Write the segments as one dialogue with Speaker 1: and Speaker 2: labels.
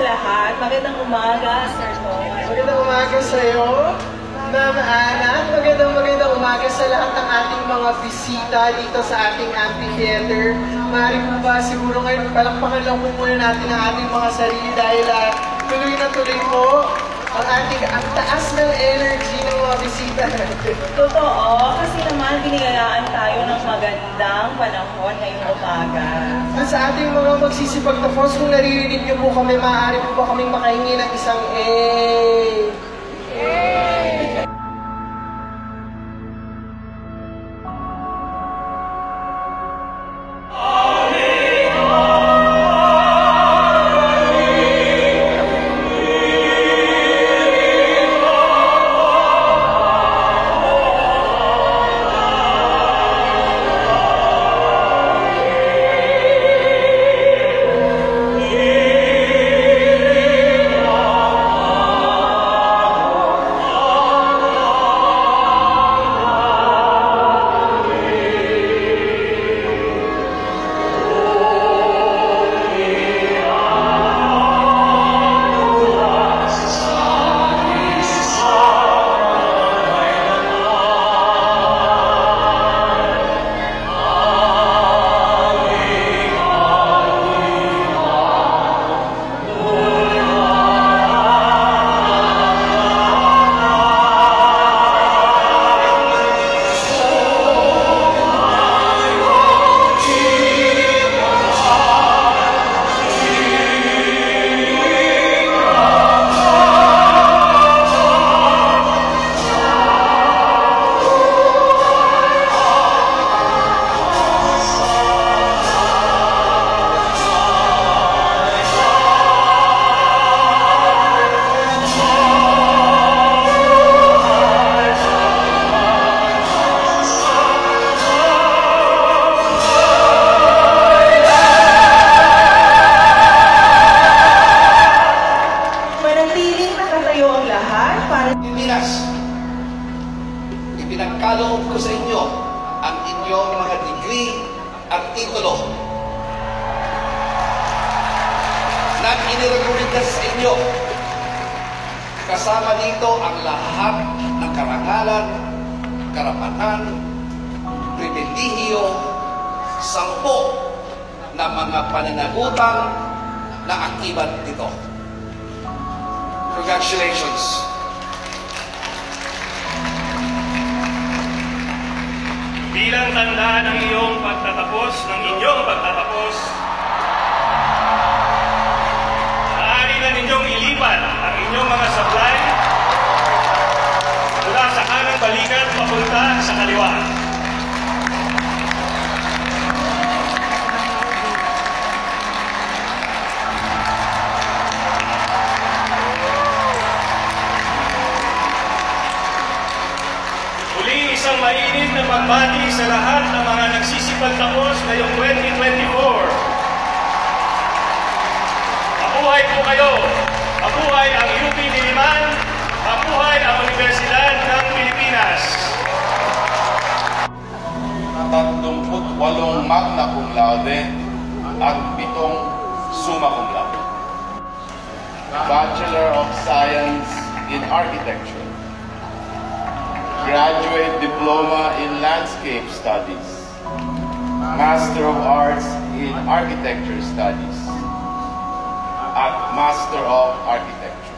Speaker 1: lahat. Magandang umaga, Sir Tom.
Speaker 2: Magandang umaga sa iyo, Ma'am Ana. Magandang umaga sa lahat ng ating mga bisita dito sa ating amphitheater. Maaari po ba siguro ngayon palakpakan lang po muna natin ang ating mga sarili dahil tuloy na tuloy po ang taas ng energy ng mga bisita natin.
Speaker 1: Totoo, kasi naman binigayaan tayo ng magandang panahon ngayong umaga.
Speaker 2: At sa ating mga magsisipagtapos, kung naririnig niyo po kami, maaari po ba kaming makahingi ng isang
Speaker 3: Ipinagkaloob ko sa inyo ang inyong mga degree at titulo na inirekomenda sa inyo. Kasama dito ang lahat ng karangalan, karapatan, pribilehiyo, 10 na mga pananagutan na akibat dito. Congratulations!
Speaker 4: Bilang tanda ng inyong pagtatapos, maaari na ninyong ilipat ang inyong mga sablay mula sa kanang balikat papunta sa kaliwa. Isang mainit na pagbati sa lahat ng mga nagsisipagtapos ngayong 2024. Mabuhay po kayo! Mabuhay ang UP Diliman! Mabuhay ang Universidad ng Pilipinas!
Speaker 5: 38 magna cum laude at 7 summa cum laude. Bachelor of Science in Architecture. Graduate Diploma in Landscape Studies, Master of Arts in Architecture Studies, at Master of Architecture.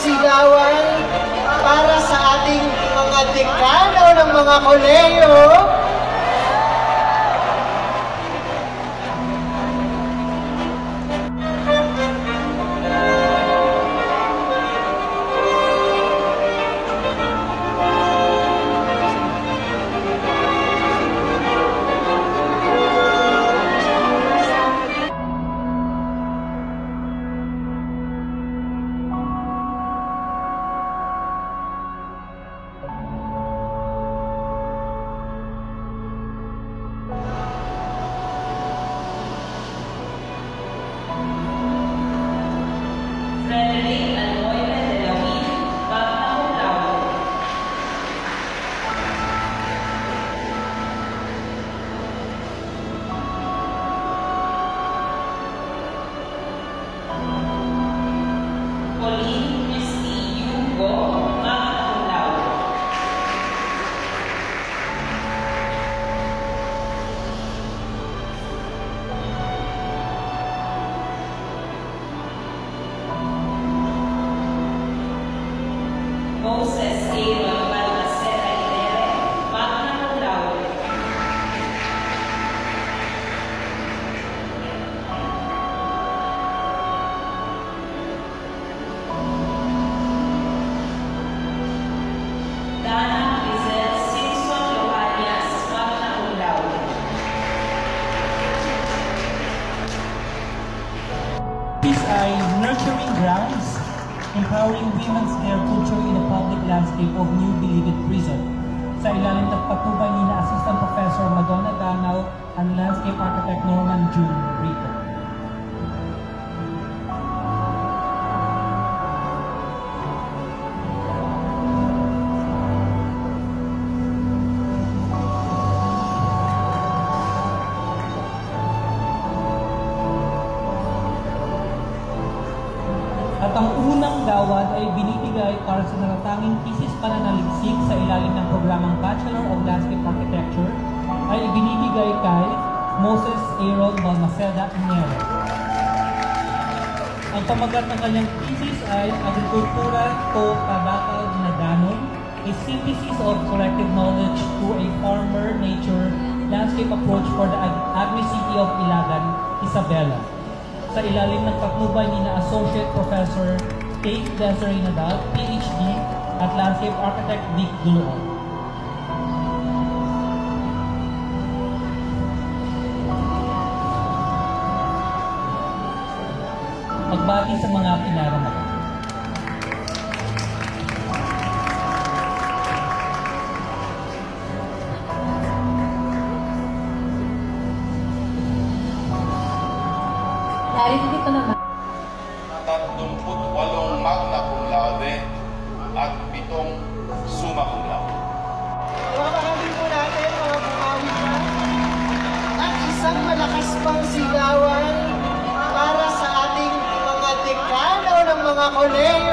Speaker 2: Sigawan para sa ating mga dekano ng mga koleyo.
Speaker 6: programs, empowering women's hair culture in the public landscape of New Bilibid Prison. Sa ilalim ng patnubay ni na Assistant Professor Madonna Danao and Landscape Architect Norman June Rico. At ang unang dawad ay binibigay para sa natatanging thesis pananaliksik sa ilalim ng programang Bachelor of Landscape Architecture ay ibinibigay kay Moses Aaron Balmaceda Niero. Ang pamagat ng kanyang thesis ay Agrikultura to Kabakal na Danon, a synthesis of collective knowledge to a farmer-nature landscape approach for the agri-city of Ilagan, Isabela. Sa ilalim ng patnubay ni na Associate Professor Kate Desiree Nadal, PhD, at Landscape Architect Vic Duluan. Magbati sa mga pinaramagan.
Speaker 7: Narito naman.
Speaker 5: 38 magna cum laude at 7 summa cum laude.
Speaker 2: Makakahalin po natin mga bumawi na at isang malakas pang sigawan para sa ating mga dekano ng mga kolehiyo